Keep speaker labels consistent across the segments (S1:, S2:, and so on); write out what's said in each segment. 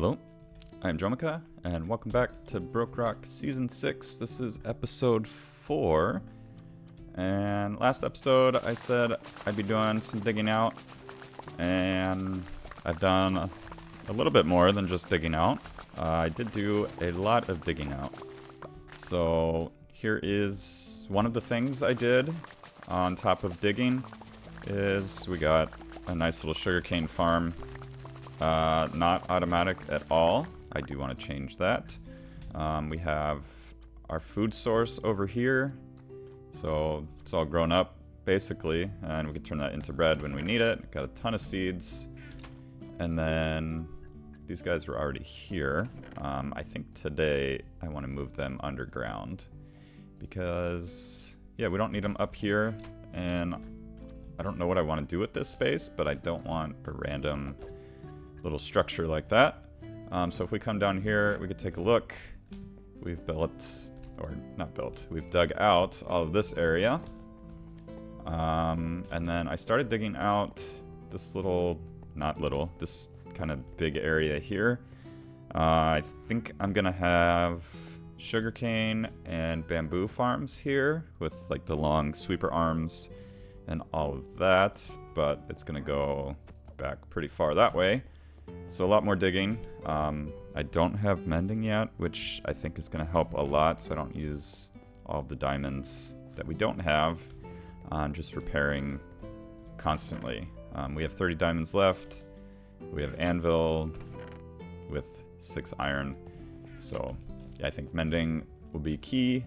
S1: Hello, I'm Dromika, and welcome back to BrokeRock Season 6. This is Episode 4, and last episode I said I'd be doing some digging out, and I've done a little bit more than just digging out. I did do a lot of digging out. So here is one of the things I did on top of digging is we got a nice little sugarcane farm. Not automatic at all. I do want to change that. We have our food source over here. So it's all grown up basically, and we can turn that into bread when we need it. Got a ton of seeds. And then these guys were already here. I think today I want to move them underground because, yeah, we don't need them up here. And I don't know what I want to do with this space, but I don't want a random little structure like that. So if we come down here, we could take a look. We've built, or not built, we've dug out all of this area. And then I started digging out this little, not little, this kind of big area here. I think I'm gonna have sugarcane and bamboo farms here with like the long sweeper arms and all of that, but it's gonna go back pretty far that way. So a lot more digging. I don't have mending yet, which I think is going to help a lot, so I don't use all of the diamonds that we don't have on just repairing constantly. We have 30 diamonds left. We have anvil with 6 iron. So yeah, I think mending will be key.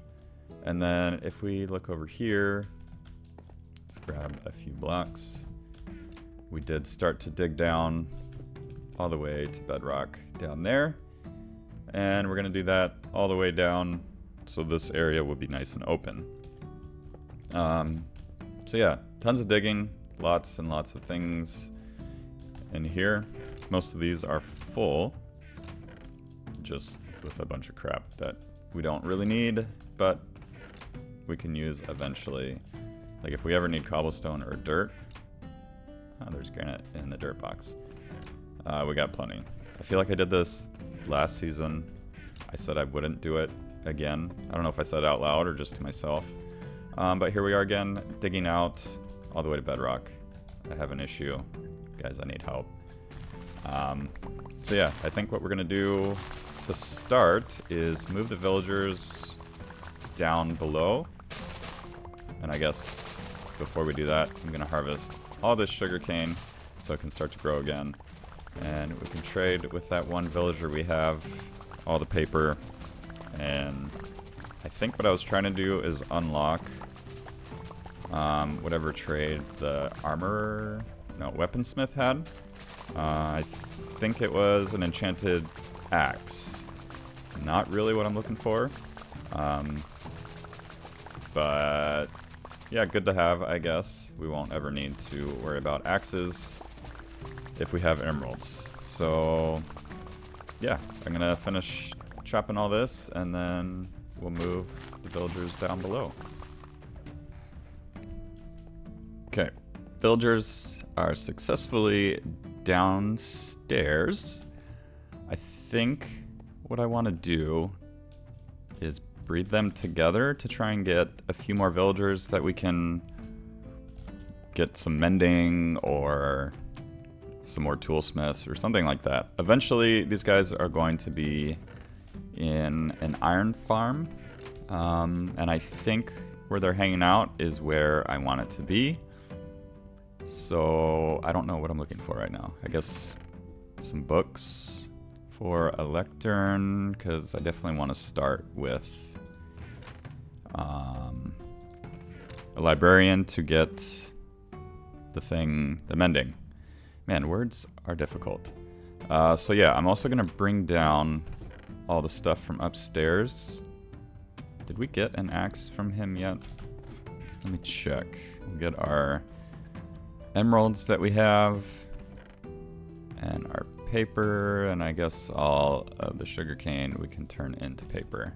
S1: And then if we look over here, let's grab a few blocks. We did start to dig down all the way to bedrock down there, and we're gonna do that all the way down so this area will be nice and open. So yeah, tons of digging, lots and lots of things in here. Most of these are full, just with a bunch of crap that we don't really need, but we can use eventually. Like if we ever need cobblestone or dirt. Oh, there's granite in the dirt box. We got plenty. I feel like I did this last season. I said I wouldn't do it again. I don't know if I said it out loud or just to myself. But here we are again, digging out all the way to bedrock. I have an issue. Guys, I need help. So yeah, I think what we're gonna do to start is move the villagers down below. And I guess before we do that, I'm gonna harvest all this sugarcane so it can start to grow again. And we can trade with that one villager we have all the paper. And I think what I was trying to do is unlock whatever trade the weaponsmith had. I think it was an enchanted axe. Not really what I'm looking for. But yeah, good to have, I guess. We won't ever need to worry about axes if we have emeralds. So yeah, I'm gonna finish chopping all this and then we'll move the villagers down below. Okay, villagers are successfully downstairs. I think what I want to do is breed them together to try and get a few more villagers that we can get some mending or some more toolsmiths or something like that. Eventually, these guys are going to be in an iron farm, and I think where they're hanging out is where I want it to be. So I don't know what I'm looking for right now. I guess some books for a lectern, because I definitely want to start with a librarian to get the mending. Man, words are difficult. So yeah, I'm also gonna bring down all the stuff from upstairs. Did we get an axe from him yet? Let me check. We'll get our emeralds that we have and our paper, and I guess all of the sugarcane we can turn into paper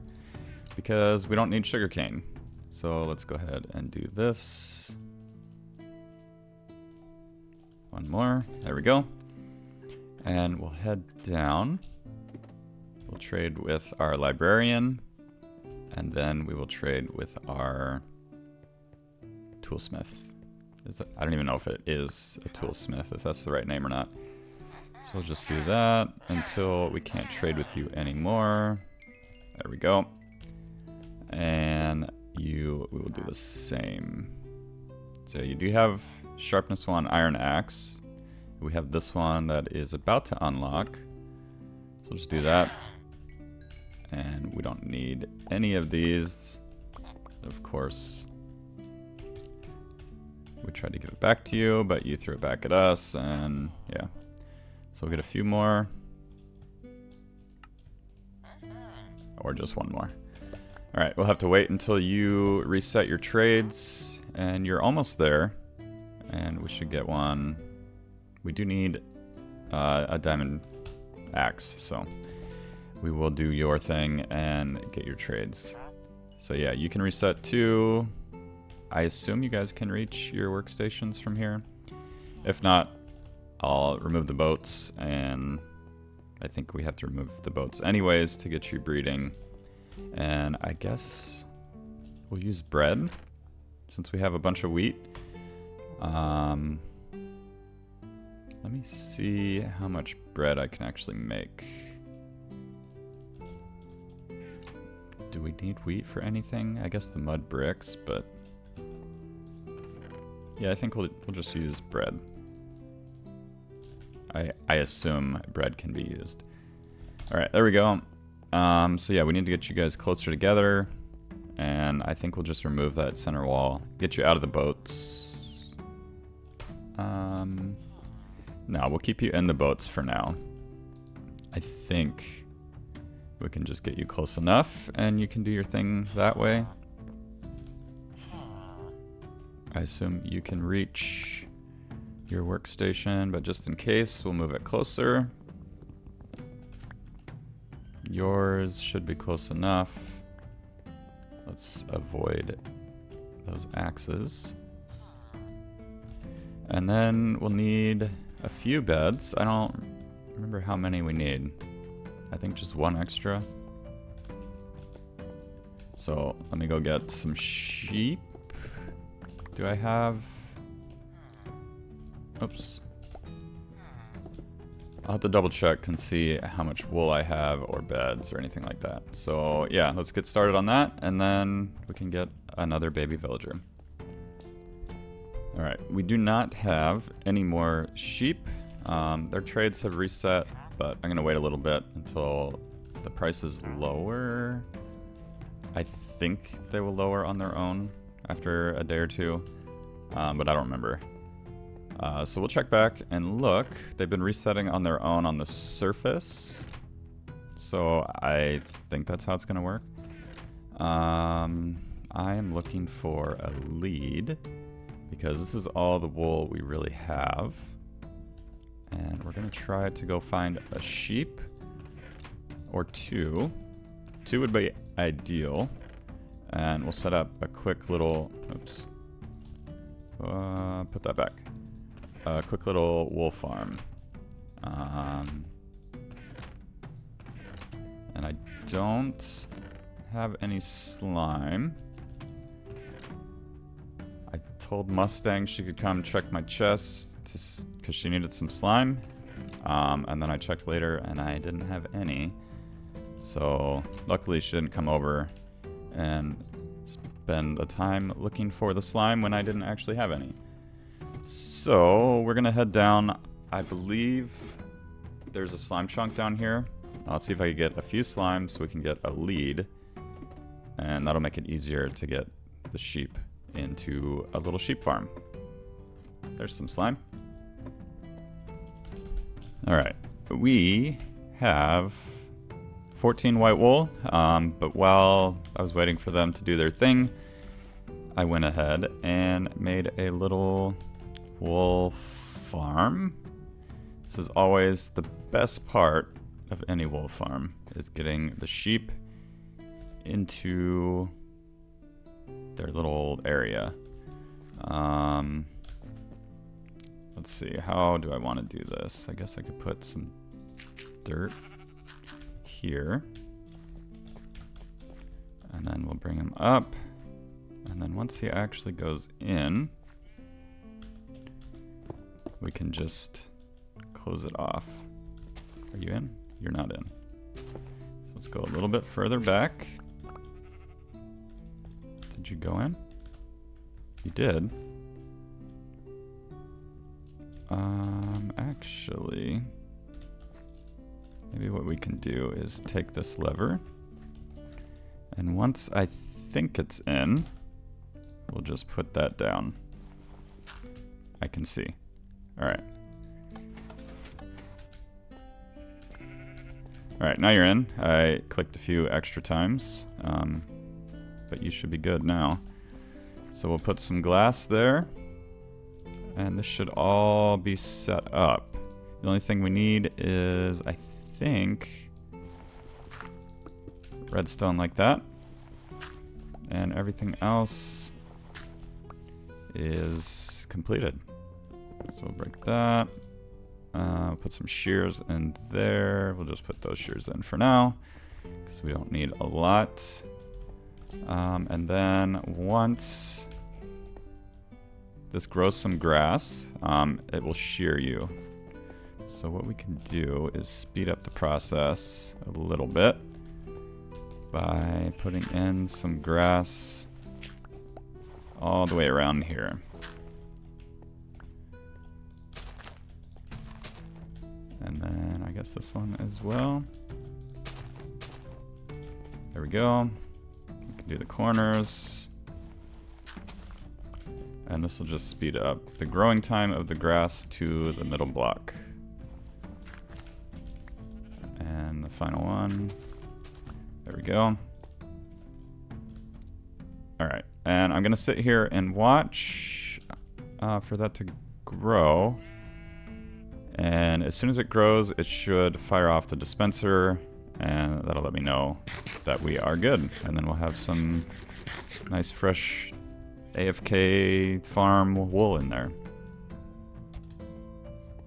S1: because we don't need sugarcane. So let's go ahead and do this. One more. There we go. And we'll head down. We'll trade with our librarian, and then we will trade with our toolsmith. I don't even know if it is a toolsmith, if that's the right name or not. So we'll just do that until we can't trade with you anymore. There we go. And we will do the same. So you do have sharpness 1 iron axe. We have this one that is about to unlock. So we'll just do that. And we don't need any of these. Of course, we tried to give it back to you, but you threw it back at us, and yeah. So we'll get a few more. Or just one more. Alright, we'll have to wait until you reset your trades, and you're almost there. And we should get one. We do need a diamond axe, so we will do your thing and get your trades. So yeah, you can reset too. I assume you guys can reach your workstations from here. If not, I'll remove the boats, and I think we have to remove the boats anyways to get you breeding. And I guess we'll use bread since we have a bunch of wheat. Let me see how much bread I can actually make. Do we need wheat for anything? I guess the mud bricks, but yeah, I think we'll just use bread. I assume bread can be used. All right, there we go. So yeah, we need to get you guys closer together, and I think we'll just remove that center wall, get you out of the boats. No, we'll keep you in the boats for now. I think we can just get you close enough, and you can do your thing that way. I assume you can reach your workstation, but just in case, we'll move it closer. Yours should be close enough. Let's avoid those axes. And then we'll need a few beds. I don't remember how many we need. I think just one extra. So let me go get some sheep. Do I have... Oops. I'll have to double check and see how much wool I have or beds or anything like that. So yeah, let's get started on that, and then we can get another baby villager. Alright, we do not have any more sheep. Their trades have reset, but I'm going to wait a little bit until the price is lower. I think they will lower on their own after a day or two, but I don't remember. So we'll check back and look. They've been resetting on their own on the surface. So I think that's how it's going to work. I am looking for a lead because this is all the wool we really have. And we're going to try to go find a sheep or two. Two would be ideal. And we'll set up a quick little... Oops. Put that back. A quick little wool farm. And I don't have any slime. I told Mustang she could come check my chest because she needed some slime. And then I checked later and I didn't have any. So luckily she didn't come over and spend the time looking for the slime when I didn't actually have any. So we're gonna head down. I believe there's a slime chunk down here. I'll see if I can get a few slimes so we can get a lead, and that'll make it easier to get the sheep into a little sheep farm. There's some slime. Alright, we have 14 white wool, but while I was waiting for them to do their thing, I went ahead and made a little wool farm. This is always the best part of any wool farm, is getting the sheep into their little area. Let's see, how do I want to do this? I guess I could put some dirt here. And then we'll bring him up. And then once he actually goes in, we can just close it off. Are you in? You're not in. So let's go a little bit further back. Did you go in? You did. Actually, maybe what we can do is take this lever, and once I think it's in, we'll just put that down. I can see. Alright. Alright, now you're in. I clicked a few extra times, but you should be good now. So we'll put some glass there, and this should all be set up. The only thing we need is, I think, redstone like that, and everything else is completed. So we'll break that. Put some shears in there. We'll just put those shears in for now, because we don't need a lot. And then once this grows some grass, it will shear you. So what we can do is speed up the process a little bit by putting in some grass all the way around here. And then I guess this one as well. There we go. We can do the corners. And this will just speed up the growing time of the grass to the middle block. And the final one. There we go. Alright, and I'm gonna sit here and watch for that to grow. And as soon as it grows, it should fire off the dispenser, and that'll let me know that we are good. And then we'll have some nice fresh AFK farm wool in there.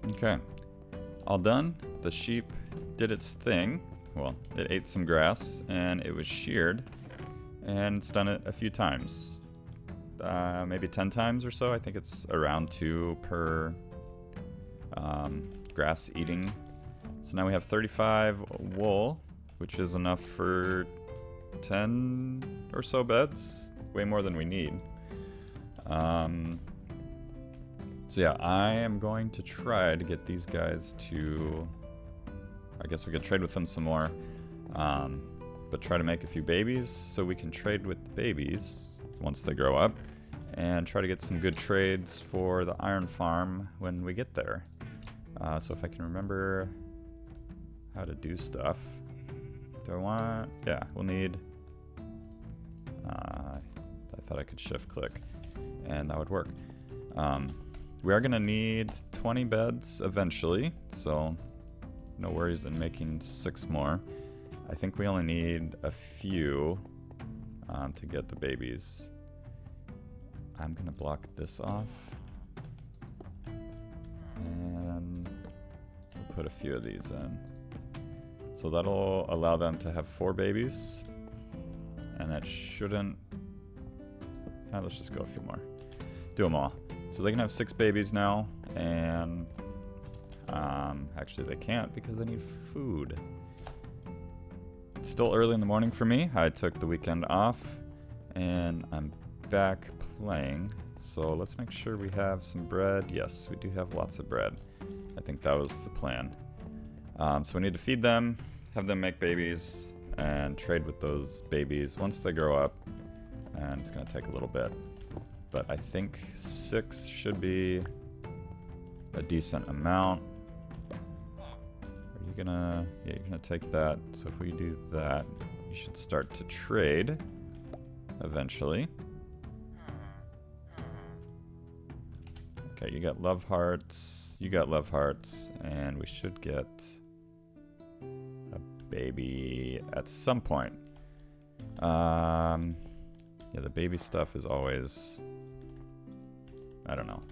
S1: Okay, all done. The sheep did its thing. Well, it ate some grass and it was sheared, and it's done it a few times. Maybe 10 times or so. I think it's around 2 per grass eating. So now we have 35 wool, which is enough for 10 or so beds. Way more than we need. So yeah, I am going to try to get these guys to, I guess we could trade with them some more, but try to make a few babies so we can trade with the babies once they grow up, and try to get some good trades for the iron farm when we get there. So if I can remember how to do stuff. Do I want, yeah, we'll need, I thought I could shift click and that would work. We are gonna need 20 beds eventually, so no worries in making 6 more. I think we only need a few to get the babies. I'm gonna block this off, and we'll put a few of these in. So that'll allow them to have 4 babies, and that shouldn't, let's just go a few more. Do them all. So they can have 6 babies now, and actually they can't because they need food. It's still early in the morning for me. I took the weekend off, and I'm back playing. So let's make sure we have some bread. Yes, we do have lots of bread. I think that was the plan. So we need to feed them, have them make babies, and trade with those babies once they grow up. And it's gonna take a little bit, but I think 6 should be a decent amount. Are you gonna, yeah, you're gonna take that. So if we do that, you should start to trade eventually. Okay, you got love hearts, you got love hearts, and we should get a baby at some point. Yeah, the baby stuff is always, I don't know.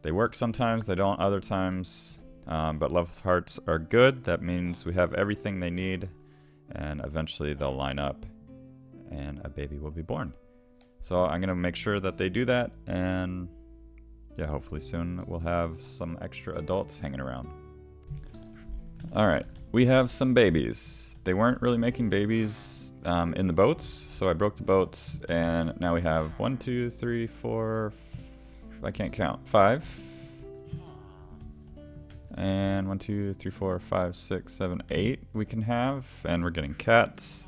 S1: They work sometimes, they don't other times. But love hearts are good. That means we have everything they need, and eventually they'll line up and a baby will be born. So I'm going to make sure that they do that, and yeah, hopefully soon we'll have some extra adults hanging around. Alright, we have some babies. They weren't really making babies in the boats, so I broke the boats, and now we have 1, 2, 3, 4, I can't count, 5. And 1, 2, 3, 4, 5, 6, 7, 8 we can have, and we're getting cats,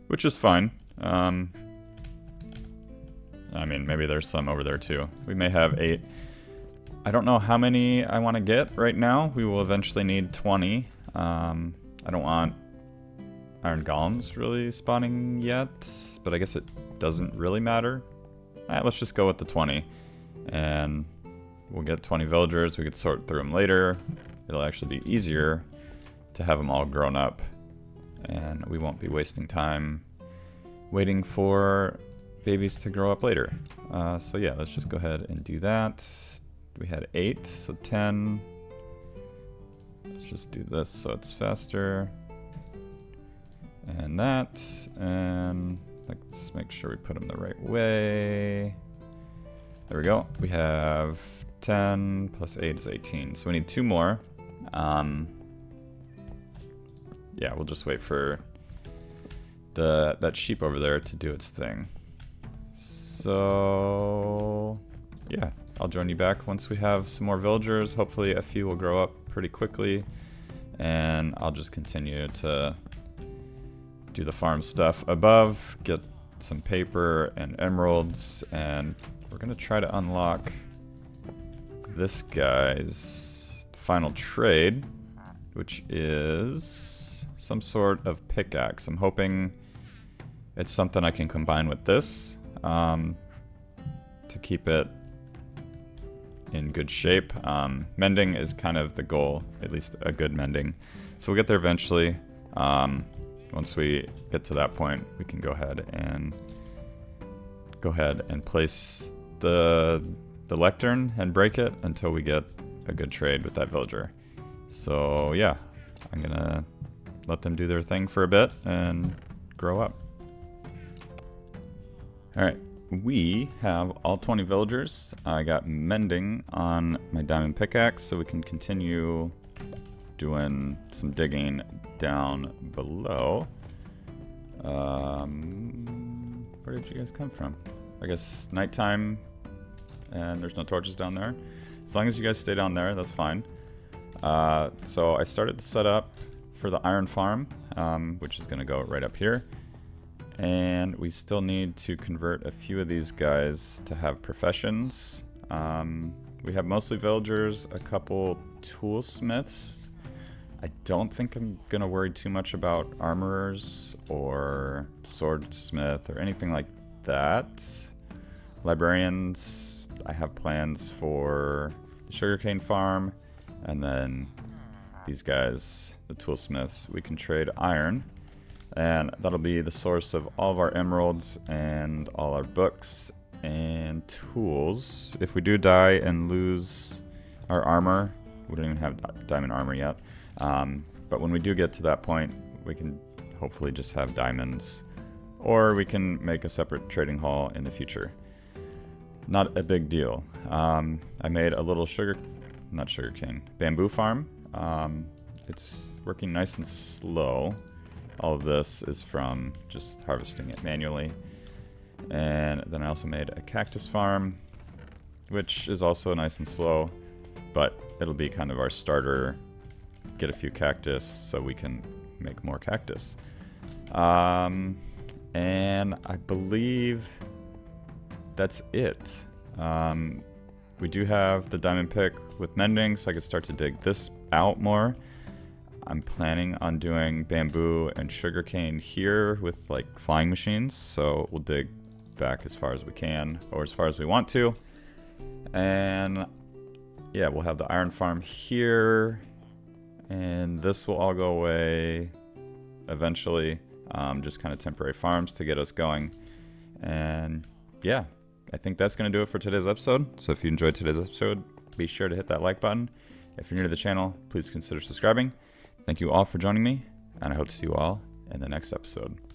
S1: which is fine. I mean, maybe there's some over there too. We may have 8. I don't know how many I want to get right now. We will eventually need 20. I don't want iron golems really spawning yet, but I guess it doesn't really matter. Let's just go with the 20, and we'll get 20 villagers. We could sort through them later. It'll actually be easier to have them all grown up, and we won't be wasting time waiting for babies to grow up later. So yeah, let's just go ahead and do that. We had 8, so 10. Let's just do this so it's faster. And that, and let's make sure we put them the right way. There we go. We have 10 plus 8 is 18, so we need 2 more. Yeah, we'll just wait for that sheep over there to do its thing. So yeah, I'll join you back once we have some more villagers. Hopefully a few will grow up pretty quickly, and I'll just continue to do the farm stuff above, get some paper and emeralds, and we're gonna try to unlock this guy's final trade, which is some sort of pickaxe. I'm hoping it's something I can combine with this to keep it in good shape. Mending is kind of the goal, at least a good mending. So we'll get there eventually. Once we get to that point, we can go ahead and place the lectern and break it until we get a good trade with that villager. So yeah, I'm gonna let them do their thing for a bit and grow up. Alright, we have all 20 villagers. I got mending on my diamond pickaxe, so we can continue doing some digging down below. Where did you guys come from? I guess nighttime, and there's no torches down there. As long as you guys stay down there, that's fine. So I started the setup for the iron farm, which is going to go right up here. And we still need to convert a few of these guys to have professions. We have mostly villagers, a couple toolsmiths. I don't think I'm going to worry too much about armorers or swordsmith or anything like that. Librarians, I have plans for the sugarcane farm, and then these guys, the toolsmiths, we can trade iron, and that'll be the source of all of our emeralds and all our books and tools. If we do die and lose our armor, we don't even have diamond armor yet, but when we do get to that point, we can hopefully just have diamonds, or we can make a separate trading hall in the future. Not a big deal. I made a little bamboo farm. It's working nice and slow. All of this is from just harvesting it manually. And then I also made a cactus farm, which is also nice and slow, but it'll be kind of our starter. Get a few cactus so we can make more cactus. And I believe that's it. We do have the diamond pick with mending, so I could start to dig this out more. I'm planning on doing bamboo and sugarcane here with like flying machines, so we'll dig back as far as we can, or as far as we want to. And yeah, we'll have the iron farm here, and this will all go away eventually. Just kind of temporary farms to get us going. And yeah, I think that's going to do it for today's episode. So if you enjoyed today's episode, be sure to hit that like button. If you're new to the channel, please consider subscribing. Thank you all for joining me, and I hope to see you all in the next episode.